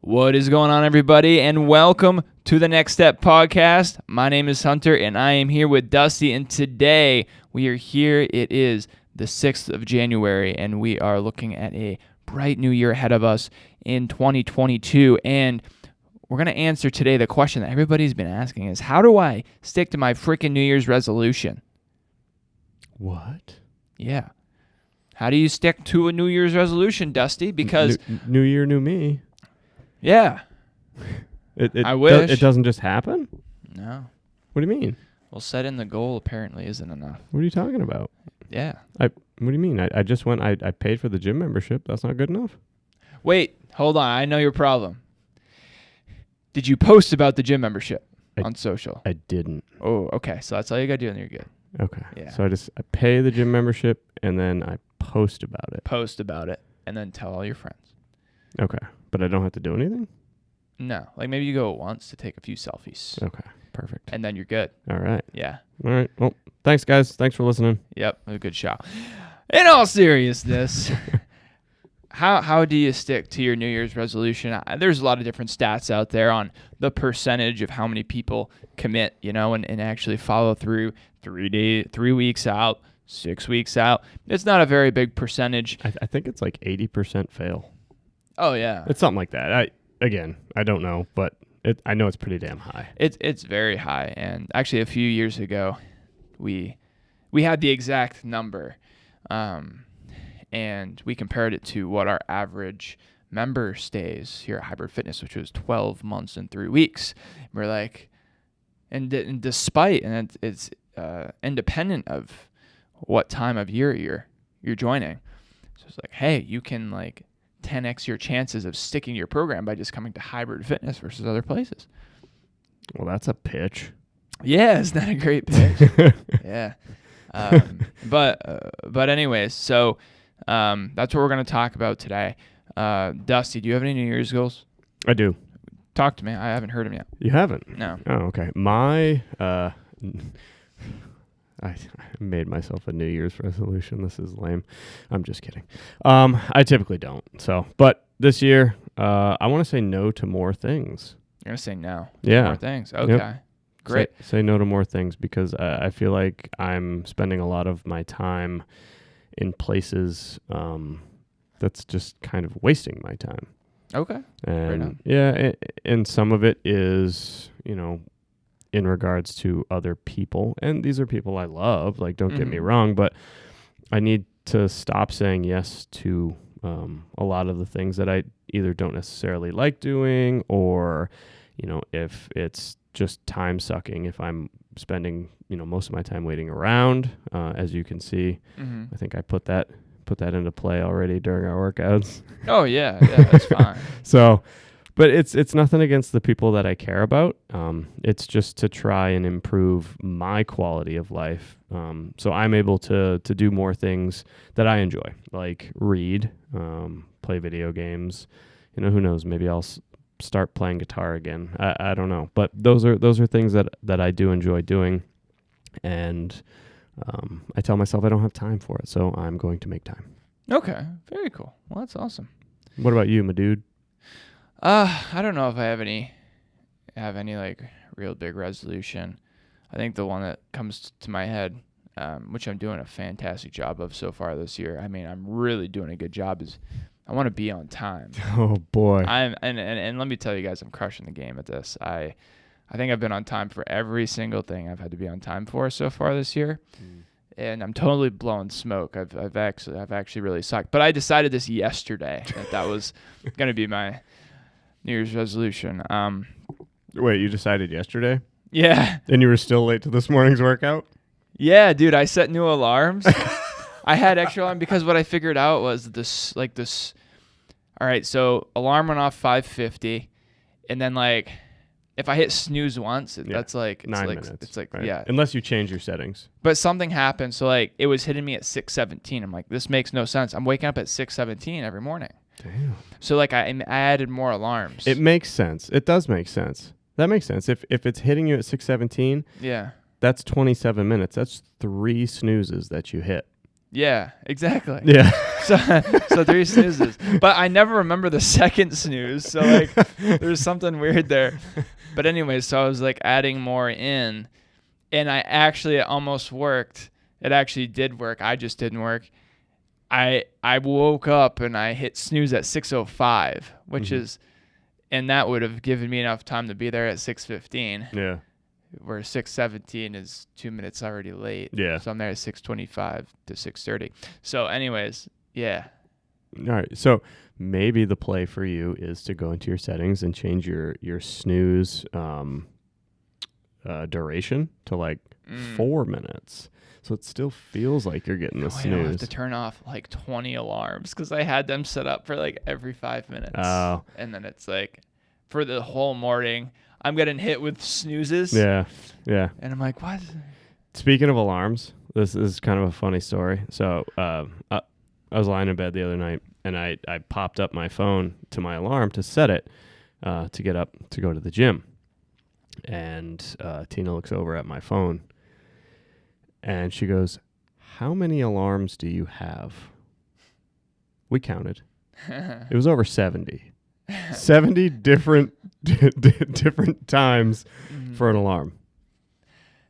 What is going on, everybody, and welcome to the Next Step podcast. My name is Hunter, and I am here with Dusty, and today we are here. It is the 6th of January, and we are looking at a bright new year ahead of us in 2022, and we're going to answer today the question that everybody's been asking is, how do I stick to my freaking New Year's resolution? What? Yeah. How do you stick to a New Year's resolution, Dusty? Because New Year, new me. Yeah. I wish. It doesn't just happen? No. What do you mean? Well, setting the goal apparently isn't enough. What are you talking about? Yeah. What do you mean? I just went, I paid for the gym membership. That's not good enough? Wait, hold on. I know your problem. Did you post about the gym membership on social? I didn't. Oh, okay. So that's all you got to do and you're good. Okay. Yeah. So I pay the gym membership and then I post about it. Post about it and then tell all your friends. Okay. But I don't have to do anything? No. Like maybe you go once to take a few selfies. Okay. Perfect. And then you're good. All right. Yeah. All right. Well, thanks, guys. Thanks for listening. Yep. A good shot. In all seriousness, how do you stick to your New Year's resolution? There's a lot of different stats out there on the percentage of how many people commit, and actually follow through 3 weeks out, 6 weeks out. It's not a very big percentage. I think it's like 80% fail. Oh, yeah. It's something like that. I don't know, but I know it's pretty damn high. It's very high. And actually, a few years ago, we had the exact number, and we compared it to what our average member stays here at Hybrid Fitness, which was 12 months and 3 weeks. We're like, and despite, and it's independent of what time of year you're joining. So it's like, hey, you can like 10x your chances of sticking to your program by just coming to Hybrid Fitness versus other places. Well, that's a pitch. Yeah, isn't that a great pitch? Yeah. But anyways, so that's what we're going to talk about today. Dusty, do you have any New Year's goals? I do. Talk to me. I haven't heard them yet. You haven't? No. Oh, okay. My I made myself a New Year's resolution. This is lame. I'm just kidding. I typically don't. But this year, I want to say no to more things. You're going to say no to more things. Okay. Yep. Great. Say no to more things because I feel like I'm spending a lot of my time in places that's just kind of wasting my time. Okay. And yeah, and some of it is, in regards to other people. And these are people I love, like, don't get me wrong, but I need to stop saying yes to a lot of the things that I either don't necessarily like doing or, if it's just time sucking, if I'm spending, most of my time waiting around, as you can see. I think I put that into play already during our workouts. Oh, yeah, that's fine. So, but it's nothing against the people that I care about. It's just to try and improve my quality of life. So I'm able to do more things that I enjoy, like read, play video games. Who knows? Maybe I'll start playing guitar again. I don't know. But those are things that I do enjoy doing. And I tell myself I don't have time for it, so I'm going to make time. Okay. Very cool. Well, that's awesome. What about you, my dude? I don't know if I have any like real big resolution. I think the one that comes to my head, which I'm doing a fantastic job of so far this year. I mean, I'm really doing a good job. Is I want to be on time. Oh boy. And let me tell you guys, I'm crushing the game at this. I think I've been on time for every single thing I've had to be on time for so far this year. And I'm totally blowing smoke. I've actually really sucked. But I decided this yesterday that was going to be my New Year's resolution. Wait, you decided yesterday? Yeah. And you were still late to this morning's workout? Yeah, dude, I set new alarms. I had extra alarm because what I figured out was this. All right, so alarm went off 5:50, and then like if I hit snooze once, that's like 9 minutes. It's like right? Yeah, unless you change your settings. But something happened, so like it was hitting me at 6:17. I'm like, this makes no sense. I'm waking up at 6:17 every morning. Damn. So like I added more alarms. It makes sense. It does make sense. That makes sense. If it's hitting you at 6:17, yeah, that's 27 minutes. That's 3 snoozes that you hit. Yeah, exactly. Yeah. So 3 snoozes. But I never remember the second snooze. So like there's something weird there. But anyway, so I was like adding more in, and it almost worked. It actually did work. I just didn't work. I woke up and I hit snooze at 6:05, which is, and that would have given me enough time to be there at 6:15. Yeah. Where 6:17 is 2 minutes already late. Yeah. So I'm there at 6:25 to 6:30. So anyways, yeah. All right. So maybe the play for you is to go into your settings and change your snooze duration to like 4 minutes. So it still feels like you're getting the snooze. I don't have to turn off like 20 alarms because I had them set up for like every 5 minutes. Oh. And then it's like for the whole morning, I'm getting hit with snoozes. Yeah. Yeah. And I'm like, what? Speaking of alarms, this is kind of a funny story. So I was lying in bed the other night, and I popped up my phone to my alarm to set it to get up to go to the gym. And Tina looks over at my phone, and she goes, "How many alarms do you have?" We counted. It was over 70. 70 different times for an alarm.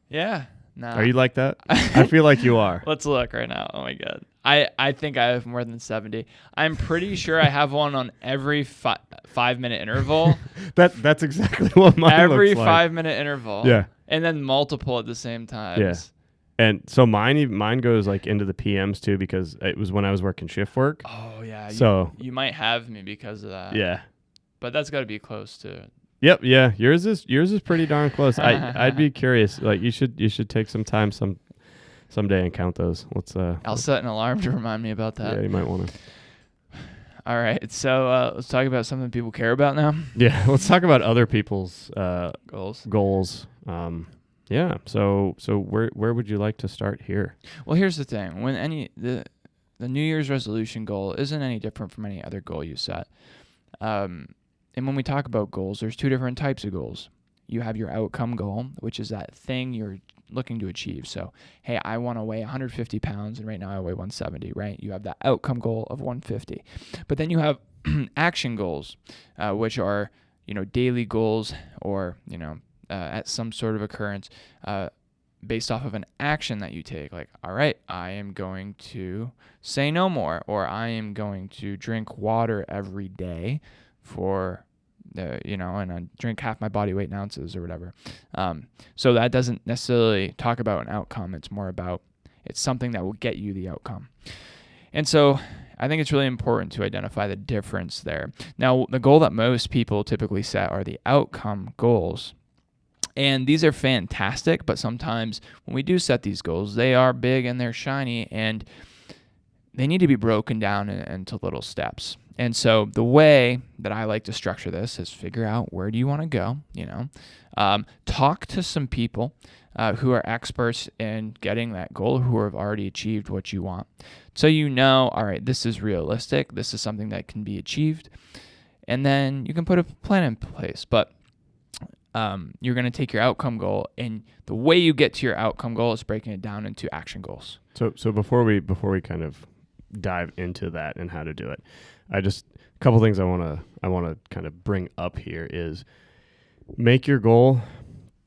Yeah. Nah. Are you like that? I feel like you are. Let's look right now. Oh my God. I think I have more than 70. I'm pretty sure I have one on every 5-minute interval. That's exactly what mine every looks like. 5-minute interval. Yeah. And then multiple at the same time. Yeah. And so mine goes like into the PMs too, because it was when I was working shift work. Oh yeah. So you might have me because of that. Yeah. But that's got to be close to. Yep. Yeah. Yours is pretty darn close. I'd be curious. Like you should take some time someday and count those. I'll set an alarm to remind me about that. Yeah, you might want to. All right. So let's talk about something people care about now. Yeah. Let's talk about other people's goals. Yeah. So where would you like to start here? Well, here's the thing. When the New Year's resolution goal isn't any different from any other goal you set. And when we talk about goals, there's 2 different types of goals. You have your outcome goal, which is that thing you're looking to achieve. So, hey, I want to weigh 150 pounds, and right now I weigh 170, right? You have that outcome goal of 150. But then you have action goals, which are, daily goals or, at some sort of occurrence based off of an action that you take. Like, all right, I am going to say no more, or I am going to drink water every day for and I drink half my body weight in ounces or whatever. So that doesn't necessarily talk about an outcome. It's more about it's something that will get you the outcome. And so I think it's really important to identify the difference there. Now, the goal that most people typically set are the outcome goals. And these are fantastic, but sometimes when we do set these goals, they are big and they're shiny, and they need to be broken down into little steps. And so the way that I like to structure this is figure out where do you want to go, talk to some people who are experts in getting that goal, who have already achieved what you want. So all right, this is realistic. This is something that can be achieved. And then you can put a plan in place. But you're going to take your outcome goal, and the way you get to your outcome goal is breaking it down into action goals. So before we kind of dive into that and how to do it, a couple things I want to kind of bring up here is make your goal,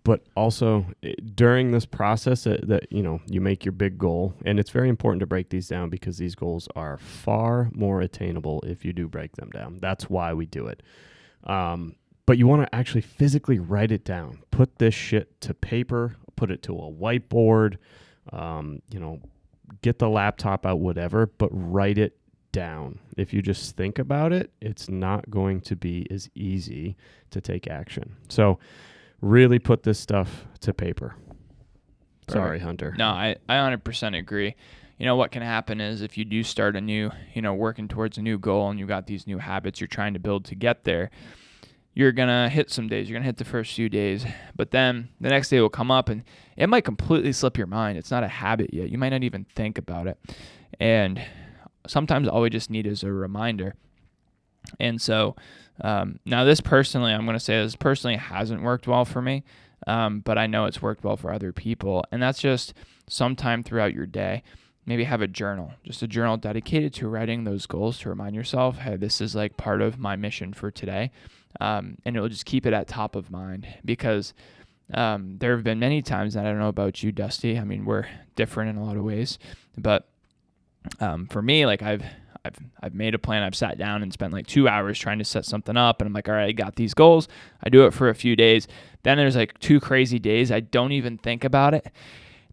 but also during this process that you make your big goal, and it's very important to break these down because these goals are far more attainable if you do break them down. That's why we do it. But you want to actually physically write it down. Put this shit to paper, put it to a whiteboard, get the laptop out, whatever, but write it down. If you just think about it, it's not going to be as easy to take action. So really put this stuff to paper. Sorry, Hunter. No, I 100% agree. What can happen is if you do start a new, working towards a new goal, and you got these new habits you're trying to build to get there, you're going to hit some days. You're going to hit the first few days, but then the next day will come up and it might completely slip your mind. It's not a habit yet. You might not even think about it. And sometimes all we just need is a reminder. And so now this personally, I'm going to say this personally hasn't worked well for me, but I know it's worked well for other people. And that's just sometime throughout your day, maybe have a journal, just a journal dedicated to writing those goals to remind yourself, hey, this is like part of my mission for today. And it'll just keep it at top of mind, because there have been many times, and I don't know about you, Dusty. I mean, we're different in a lot of ways, but for me, like I've made a plan. I've sat down and spent like 2 hours trying to set something up, and I'm like, all right, I got these goals. I do it for a few days. Then there's like 2 crazy days I don't even think about it.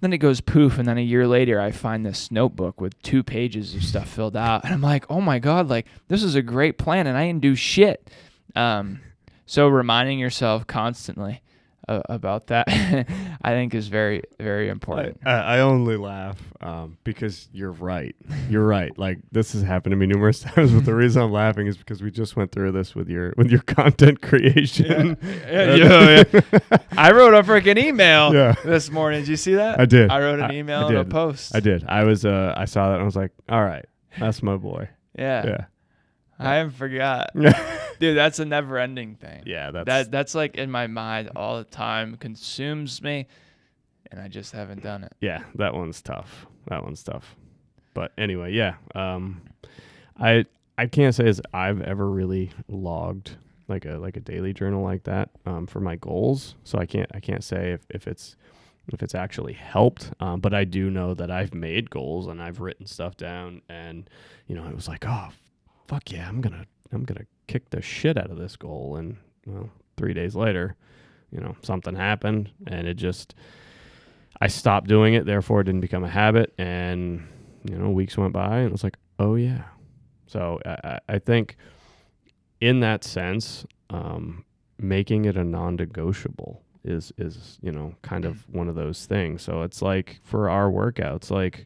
Then it goes poof, and then a year later, I find this notebook with 2 pages of stuff filled out, and I'm like, oh my God, like this is a great plan, and I didn't do shit. So reminding yourself constantly about that, I think is very, very important. I only laugh because you're right. You're right. Like, this has happened to me numerous times, but the reason I'm laughing is because we just went through this with your content creation. Yeah. I wrote a freaking email this morning. Did you see that? I did. I wrote an email and a post. I did. I saw that and I was like, all right, that's my boy. Yeah. I haven't forgot. Dude, that's a never-ending thing. Yeah, that's like in my mind all the time, consumes me, and I just haven't done it. Yeah, that one's tough. But anyway, yeah. I can't say as I've ever really logged like a daily journal like that for my goals. So I can't say if it's actually helped. But I do know that I've made goals and I've written stuff down, and it was like, oh, fuck yeah, I'm gonna kick the shit out of this goal. And 3 days later, something happened, and I stopped doing it. Therefore, it didn't become a habit. And weeks went by, and it was like, oh yeah. So I think in that sense, making it a non-negotiable is kind of one of those things. So it's like for our workouts, like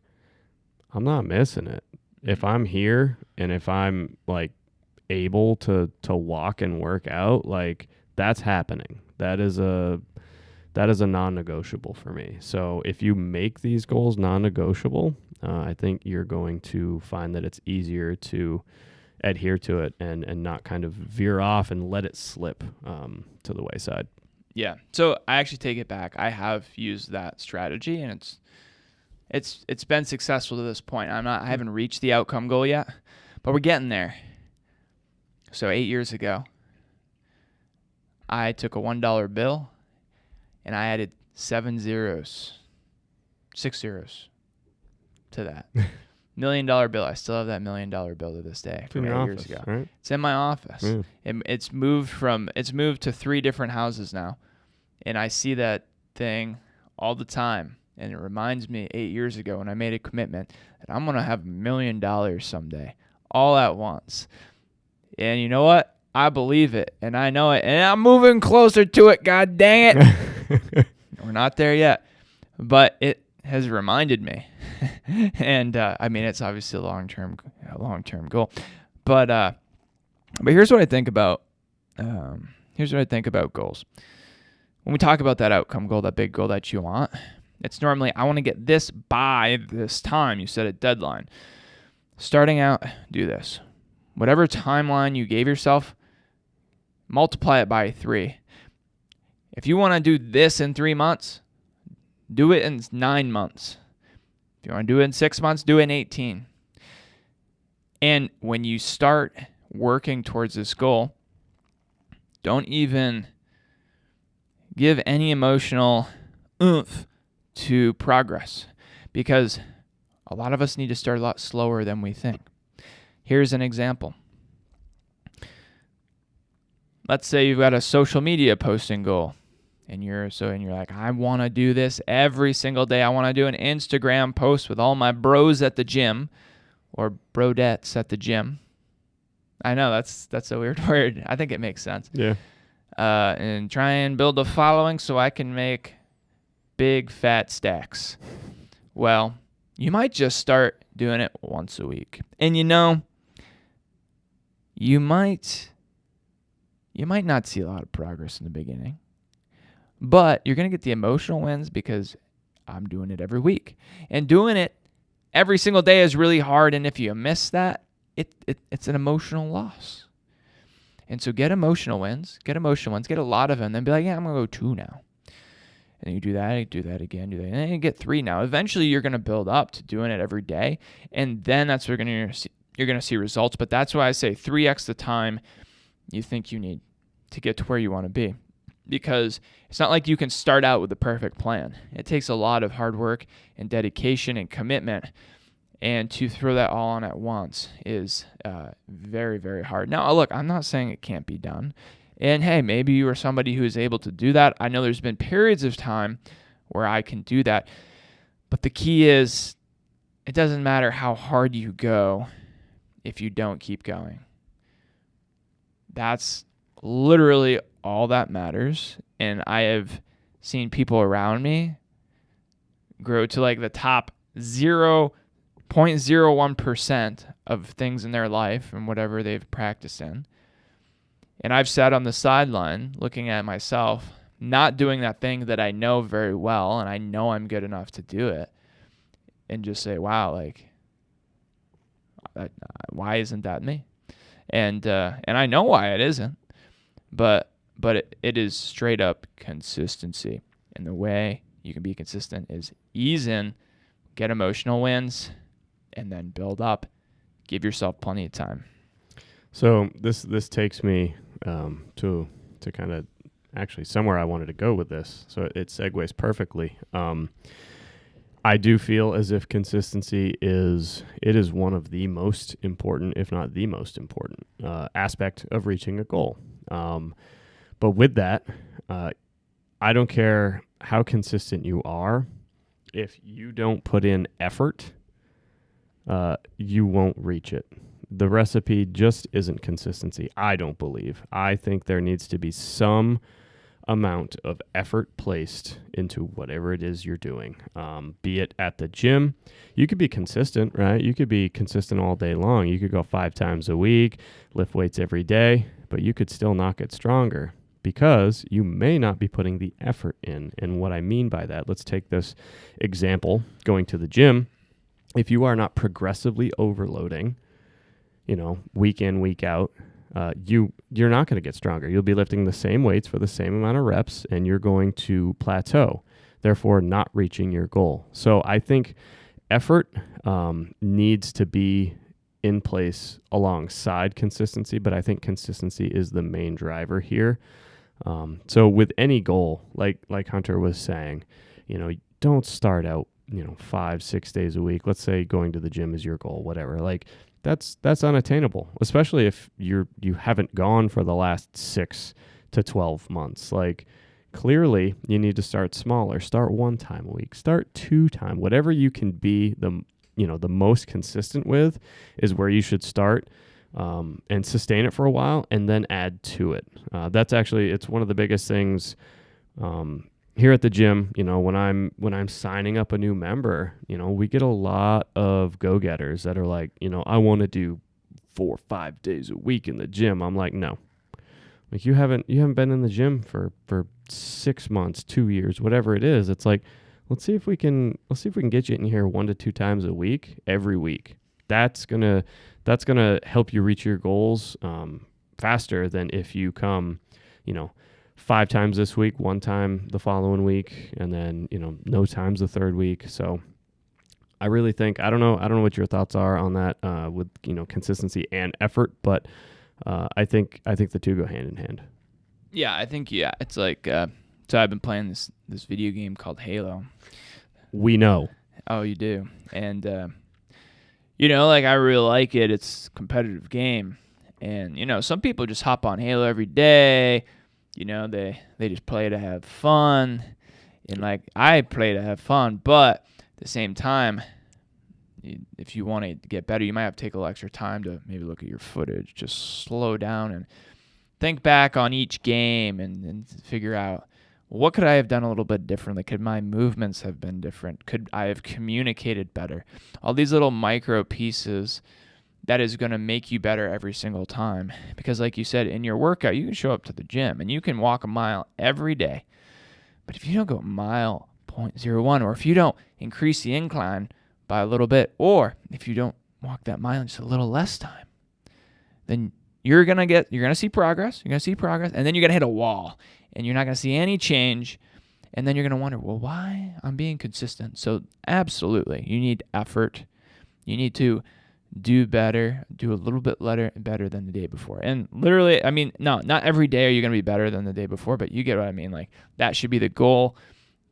I'm not missing it. If I'm here and if I'm like able to walk and work out, like that's happening. That is a non-negotiable for me. So if you make these goals non-negotiable, I think you're going to find that it's easier to adhere to it and not kind of veer off and let it slip to the wayside. Yeah. So I actually take it back. I have used that strategy, and it's been successful to this point. I haven't reached the outcome goal yet, but we're getting there. So 8 years ago, I took a $1 bill and I added 6 zeros to that. $1 million bill. I still have that $1 million bill to this day from 8 years ago. Right? It's in my office. Yeah. It's moved to 3 different houses now, and I see that thing all the time. And it reminds me 8 years ago when I made a commitment that I'm going to have $1 million someday, all at once. And you know what? I believe it, and I know it, and I'm moving closer to it, god dang it. We're not there yet, but it has reminded me. And I mean, it's obviously a long-term goal. But here's what I think about goals. When we talk about that outcome goal, that big goal that you want, it's normally, I want to get this by this time. You set a deadline. Starting out, do this. Whatever timeline you gave yourself, multiply it by 3. If you want to do this in 3 months, do it in 9 months. If you want to do it in 6 months, do it in 18. And when you start working towards this goal, don't even give any emotional oomph to progress, because a lot of us need to start a lot slower than we think. Here's an example. Let's say you've got a social media posting goal, and you're like, I want to do this every single day. I want to do an Instagram post with all my bros at the gym, or brodettes at the gym. I know that's a weird word. I think it makes sense. Yeah. And try and build a following so I can make big fat stacks. Well, you might just start doing it once a week. And you might not see a lot of progress in the beginning, but you're going to get the emotional wins because I'm doing it every week. And doing it every single day is really hard, and if you miss that, it's an emotional loss. And so get emotional wins, get a lot of them, then be like, yeah, I'm going to go 2 now. And you do that again, do that, and then you get 3 now. Eventually, you're going to build up to doing it every day, and then that's where you're going to see results. But that's why I say 3x the time you think you need to get to where you want to be, because it's not like you can start out with the perfect plan. It takes a lot of hard work and dedication and commitment, and to throw that all on at once is very, very hard. Now, look, I'm not saying it can't be done. And hey, maybe you are somebody who is able to do that. I know there's been periods of time where I can do that. But the key is, it doesn't matter how hard you go if you don't keep going. That's literally all that matters. And I have seen people around me grow to like the top 0.01% of things in their life and whatever they've practiced in. And I've sat on the sideline looking at myself, not doing that thing that I know very well, and I know I'm good enough to do it, and just say, wow, like, why isn't that me? And I know why it isn't, but it is straight up consistency. And the way you can be consistent is ease in, get emotional wins, and then build up. Give yourself plenty of time. So this takes me to kind of actually somewhere I wanted to go with this. So it segues perfectly. I do feel as if consistency is one of the most important, if not the most important, aspect of reaching a goal. But with that, I don't care how consistent you are. If you don't put in effort, you won't reach it. The recipe just isn't consistency, I don't believe. I think there needs to be some amount of effort placed into whatever it is you're doing. Be it at the gym. You could be consistent, right? You could be consistent all day long. You could go 5 times a week, lift weights every day, but you could still not get stronger because you may not be putting the effort in. And what I mean by that, let's take this example, going to the gym. If you are not progressively overloading, week in, week out, you're not going to get stronger. You'll be lifting the same weights for the same amount of reps, and you're going to plateau, therefore not reaching your goal. So I think effort needs to be in place alongside consistency, but I think consistency is the main driver here. So with any goal, like Hunter was saying, don't start out, 5-6 days a week. Let's say going to the gym is your goal, whatever. Like that's unattainable, especially if you haven't gone for the last 6 to 12 months. Like clearly you need to start smaller. Start 1 time a week, start 2 times, whatever you can be the most consistent with is where you should start, and sustain it for a while and then add to it. It's one of the biggest things, here at the gym. When I'm signing up a new member, we get a lot of go-getters that are like, I want to do 4 or 5 days a week in the gym. I'm like, no, like you haven't been in the gym for 6 months, 2 years, whatever it is. It's like, let's see if we can get you in here 1 to 2 times a week, every week. That's gonna help you reach your goals faster than if you come, 5 times this week, 1 time the following week, and then no times the 3rd week. So I really think I don't know what your thoughts are on that with consistency and effort, but I think the two go hand in hand. Yeah, I think it's like so I've been playing this video game called Halo. We know. Oh, you do. And like I really like it. It's a competitive game. And some people just hop on Halo every day. They just play to have fun. And like I play to have fun, but at the same time, if you want to get better, you might have to take a little extra time to maybe look at your footage, just slow down and think back on each game and figure out, what could I have done a little bit differently? Could my movements have been different? Could I have communicated better? All these little micro pieces that is going to make you better every single time. Because like you said, in your workout, you can show up to the gym and you can walk a mile every day. But if you don't go mile 0.01, or if you don't increase the incline by a little bit, or if you don't walk that mile in just a little less time, then you're going to see progress. You're going to see progress, and then you're going to hit a wall, and you're not going to see any change, And then you're going to wonder, well, why I'm being consistent? So absolutely, you need effort. You need to do better, do a little bit better than the day before. And literally, I mean, no, not every day are you going to be better than the day before, but you get what I mean. Like that should be the goal,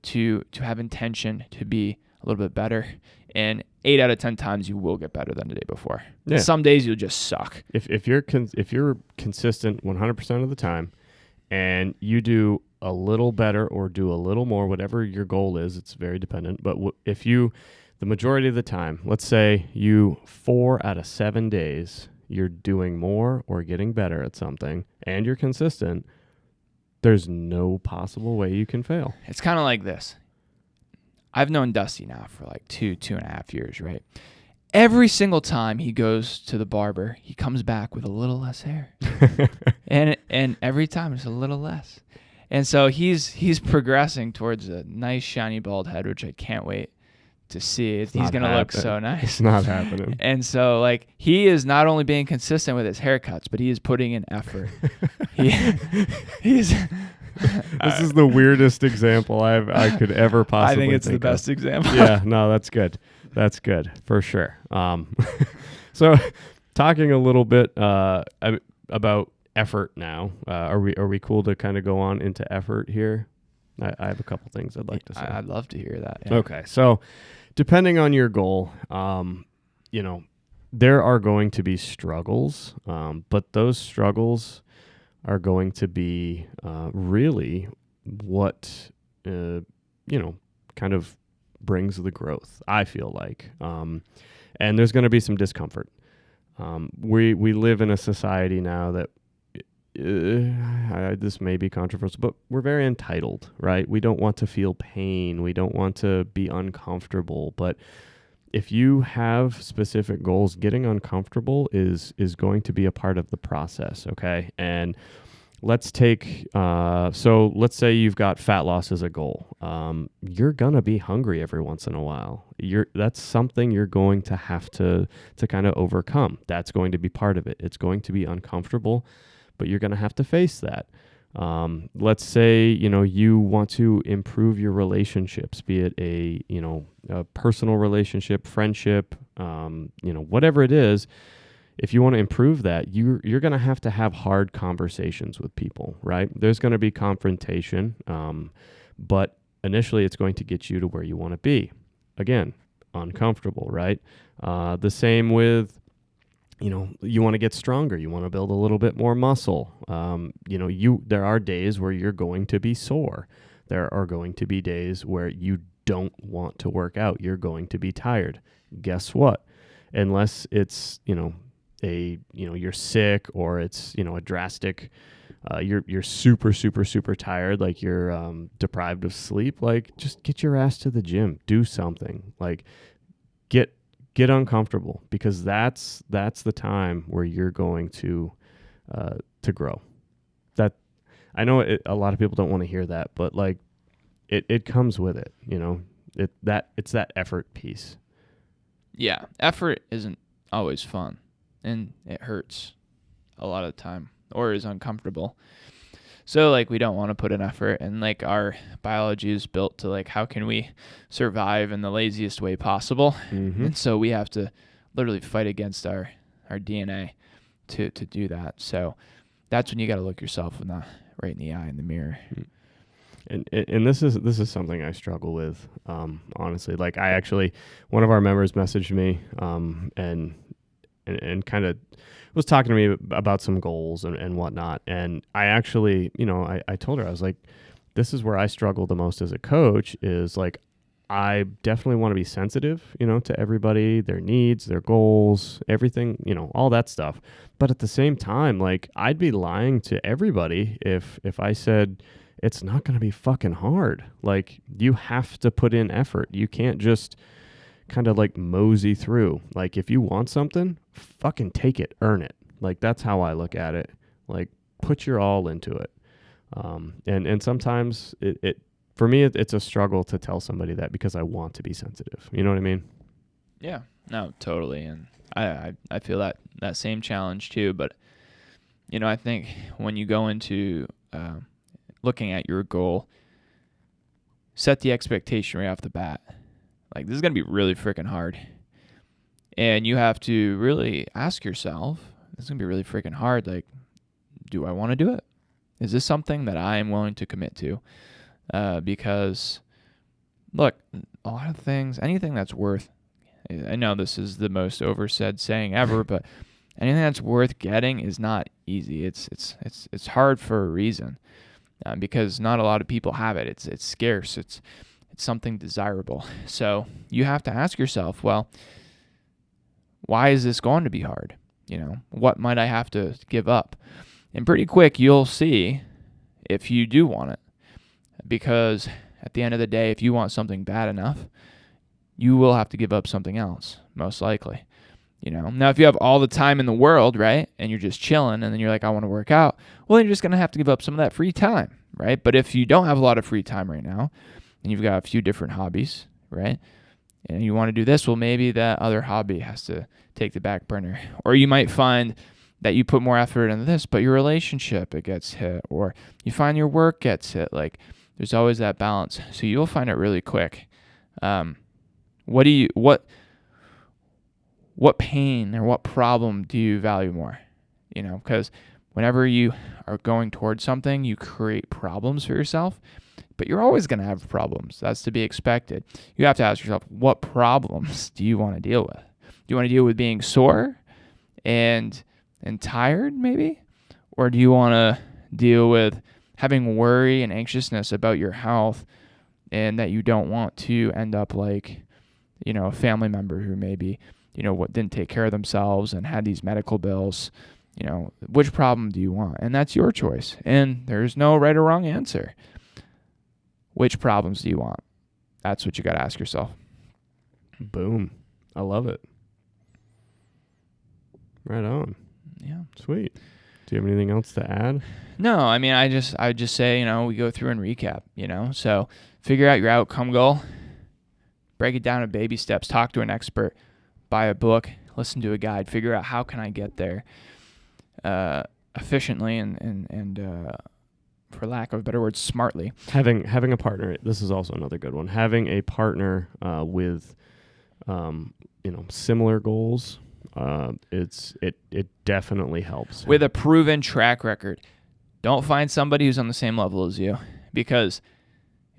to have intention to be a little bit better. And 8 out of 10 times you will get better than the day before. Yeah. Some days you'll just suck. If you're consistent 100% of the time, and you do a little better or do a little more, whatever your goal is, it's very dependent. But if you, the majority of the time, let's say you 4 out of 7 days, you're doing more or getting better at something, and you're consistent, there's no possible way you can fail. It's kind of like this. I've known Dusty now for like 2.5 years, right? Every single time he goes to the barber, he comes back with a little less hair. and every time it's a little less. And so he's progressing towards a nice shiny bald head, which I can't wait to see. He's going to look so nice. It's not happening. And so like he is not only being consistent with his haircuts, but he is putting in effort. He's This is the weirdest example I could ever possibly I think it's think the best of. example. Yeah, no, that's good. That's good for sure. So talking a little bit about effort now, are we cool to kind of go on into effort here? I have a couple things I'd like to say. I'd love to hear that. Yeah. Okay, so depending on your goal, there are going to be struggles, but those struggles are going to be really what kind of brings the growth, I feel like. And there's going to be some discomfort. We live in a society now that this may be controversial, but we're very entitled, right? We don't want to feel pain. We don't want to be uncomfortable. But if you have specific goals, getting uncomfortable is going to be a part of the process, okay? And let's take, let's say you've got fat loss as a goal. You're going to be hungry every once in a while. That's something you're going to have to kind of overcome. That's going to be part of it. It's going to be uncomfortable, but you're going to have to face that. Let's say, you want to improve your relationships, be it a personal relationship, friendship, whatever it is. If you want to improve that, you're going to have hard conversations with people, right? There's going to be confrontation, but initially it's going to get you to where you want to be. Again, uncomfortable, right? The same with, you want to get stronger. You want to build a little bit more muscle. There are days where you're going to be sore. There are going to be days where you don't want to work out. You're going to be tired. Guess what? Unless it's, you're sick, or it's, a drastic, you're super, super, super tired. Like you're deprived of sleep. Like just get your ass to the gym, do something, like get uncomfortable, because that's the time where you're going to grow. That I know a lot of people don't want to hear that, but like it comes with it, it's that effort piece. Yeah. Effort isn't always fun, and it hurts a lot of the time, or is uncomfortable. So like we don't want to put in effort, and like our biology is built to like, how can we survive in the laziest way possible? Mm-hmm. And so we have to literally fight against our DNA to do that. So that's when you got to look yourself right in the eye in the mirror. And this is something I struggle with, honestly. Like one of our members messaged me and kind of was talking to me about some goals and whatnot. And I actually, I told her, I was like, this is where I struggle the most as a coach, is like, I definitely want to be sensitive, to everybody, their needs, their goals, everything, all that stuff. But at the same time, like, I'd be lying to everybody if I said it's not going to be fucking hard. Like, you have to put in effort. You can't just kind of like mosey through. Like, if you want something, fucking take it, earn it. Like, that's how I look at it. Like, put your all into it. And sometimes it for me, it's a struggle to tell somebody that, because I want to be sensitive. You know what I mean? Yeah, no, totally. And I feel that same challenge too. But, I think when you go into looking at your goal, set the expectation right off the bat. Like, this is going to be really freaking hard. And you have to really ask yourself, this is going to be really freaking hard. Like, do I want to do it? Is this something that I am willing to commit to? Because, look, a lot of things, anything that's worth, I know this is the most oversaid saying ever, but anything that's worth getting is not easy. It's hard for a reason, because not a lot of people have it. It's scarce. It's something desirable. So you have to ask yourself, well, why is this going to be hard? What might I have to give up? And pretty quick, you'll see if you do want it. Because at the end of the day, if you want something bad enough, you will have to give up something else, most likely. Now, if you have all the time in the world, right, and you're just chilling, and then you're like, I want to work out, well, then you're just going to have to give up some of that free time, right? But if you don't have a lot of free time right now, and you've got a few different hobbies, right, and you want to do this, well, maybe that other hobby has to take the back burner. Or you might find that you put more effort into this, but your relationship, it gets hit, or you find your work gets hit. Like, there's always that balance. So you'll find it really quick. What pain or what problem do you value more? Because whenever you are going towards something, you create problems for yourself, but you're always going to have problems. That's to be expected. You have to ask yourself, what problems do you want to deal with? Do you want to deal with being sore and tired, maybe? Or do you want to deal with having worry and anxiousness about your health, and that you don't want to end up like, a family member who maybe, what didn't take care of themselves and had these medical bills? Which problem do you want? And that's your choice. And there's no right or wrong answer. Which problems do you want? That's what you got to ask yourself. Boom. I love it. Right on. Yeah. Sweet. Do you have anything else to add? No, I mean, I just say, we go through and recap, so figure out your outcome goal, break it down in baby steps, talk to an expert, buy a book, listen to a guide, figure out how can I get there efficiently and for lack of a better word, smartly. Having a partner, this is also another good one. Having a partner with similar goals, it definitely helps. With a proven track record. Don't find somebody who's on the same level as you, because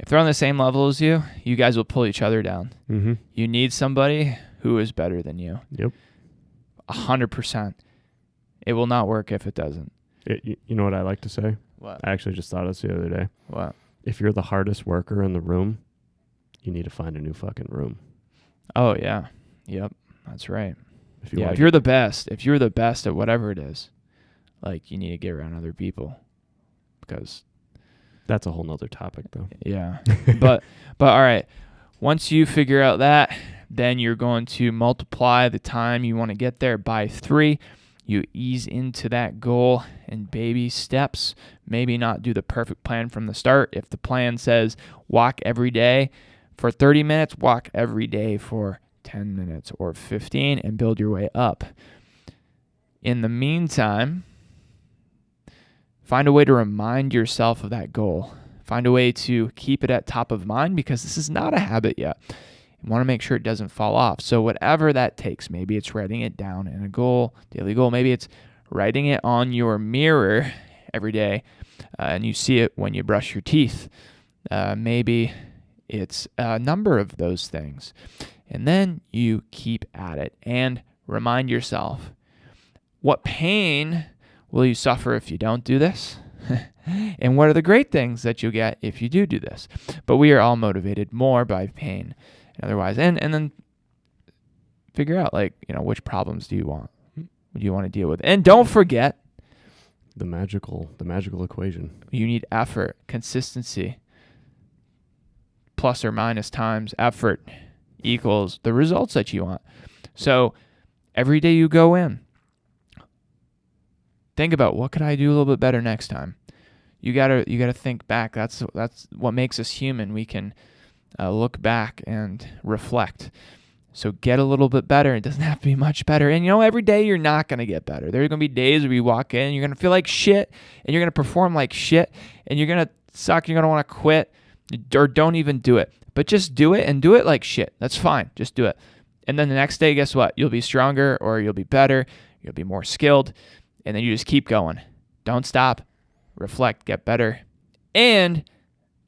if they're on the same level as you, you guys will pull each other down. Mm-hmm. You need somebody who is better than you. Yep. 100%. It will not work if it doesn't. You know what I like to say? What? I actually just thought of this the other day. What? If you're the hardest worker in the room, you need to find a new fucking room. Oh, yeah. Yep. That's right. If you're the best at whatever it is, like, you need to get around other people, because that's a whole nother topic, though. Yeah. but all right. Once you figure out that, then you're going to multiply the time you want to get there by 3. You ease into that goal in baby steps. Maybe not do the perfect plan from the start. If the plan says walk every day for 30 minutes, walk every day for 10 minutes or 15 and build your way up. In the meantime, find a way to remind yourself of that goal. Find a way to keep it at top of mind, because this is not a habit yet. You want to make sure it doesn't fall off. So whatever that takes, maybe it's writing it down in a goal, daily goal. Maybe it's writing it on your mirror every day, and you see it when you brush your teeth. Maybe it's a number of those things. And then you keep at it and remind yourself, what pain will you suffer if you don't do this? And what are the great things that you'll get if you do this? But we are all motivated more by pain and otherwise. And then figure out, which problems do you want? What do you want to deal with? And don't forget the magical equation. You need effort, consistency, plus or minus times effort equals the results that you want. So every day you go in, think about, what could I do a little bit better next time? You gotta think back. That's what makes us human. We can look back and reflect. So get a little bit better. It doesn't have to be much better. And every day you're not gonna get better. There are gonna be days where you walk in, you're gonna feel like shit, and you're gonna perform like shit, and you're gonna suck. You're gonna want to quit. or don't even do it. But just do it and do it like shit. That's fine. Just do it. And then the next day, guess what? You'll be stronger or you'll be better. You'll be more skilled. And then you just keep going. Don't stop. Reflect. Get better. And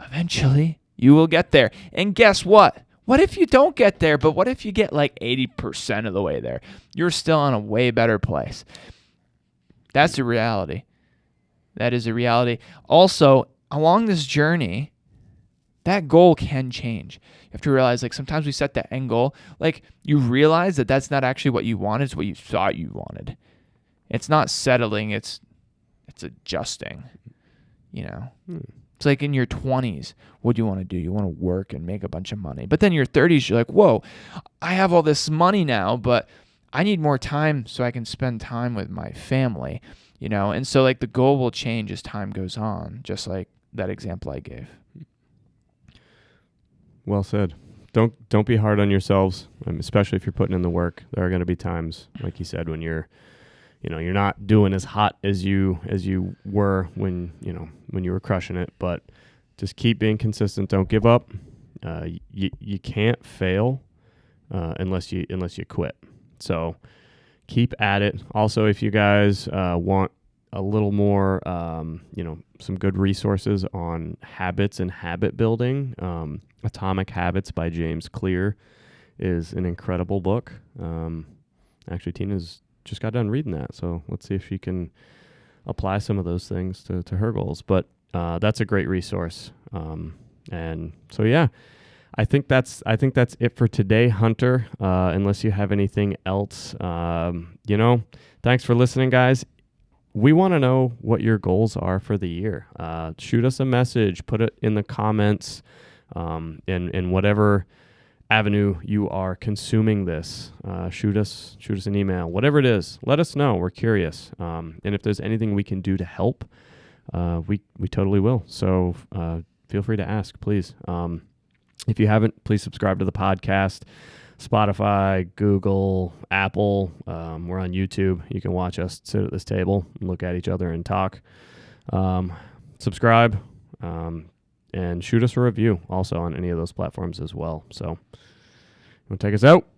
eventually you will get there. And guess what? What if you don't get there? But what if you get like 80% of the way there? You're still in a way better place. That's a reality. That is a reality. Also, along this journey, that goal can change. You have to realize, like, sometimes we set that end goal. Like, you realize that that's not actually what you wanted. It's what you thought you wanted. It's not settling. It's adjusting, you know. It's like in your 20s, what do you want to do? You want to work and make a bunch of money. But then in your 30s, you're like, whoa, I have all this money now, but I need more time so I can spend time with my family, you know. And so, like, the goal will change as time goes on, just like that example I gave. Well said. Don't be hard on yourselves, especially if you're putting in the work. There are going to be times, like you said, when you're not doing as hot as you were when you were crushing it. But just keep being consistent. Don't give up. You can't fail unless you quit. So keep at it. Also, if you guys want a little more, some good resources on habits and habit building. Atomic Habits by James Clear is an incredible book. Actually, Tina's just got done reading that, so let's see if she can apply some of those things to her goals. But that's a great resource. And so, yeah, I think that's it for today, Hunter. Unless you have anything else, thanks for listening, guys. We want to know what your goals are for the year. Shoot us a message, put it in the comments, in whatever avenue you are consuming this. Shoot us an email, whatever it is. Let us know. We're curious. And if there's anything we can do to help, we totally will. So feel free to ask, please. If you haven't, please subscribe to the podcast. Spotify, Google, Apple. We're on YouTube. You can watch us sit at this table and look at each other and talk. Subscribe and shoot us a review also on any of those platforms as well. So, you want to take us out?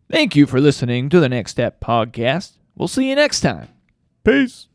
Thank you for listening to the Next Step Podcast. We'll see you next time. Peace.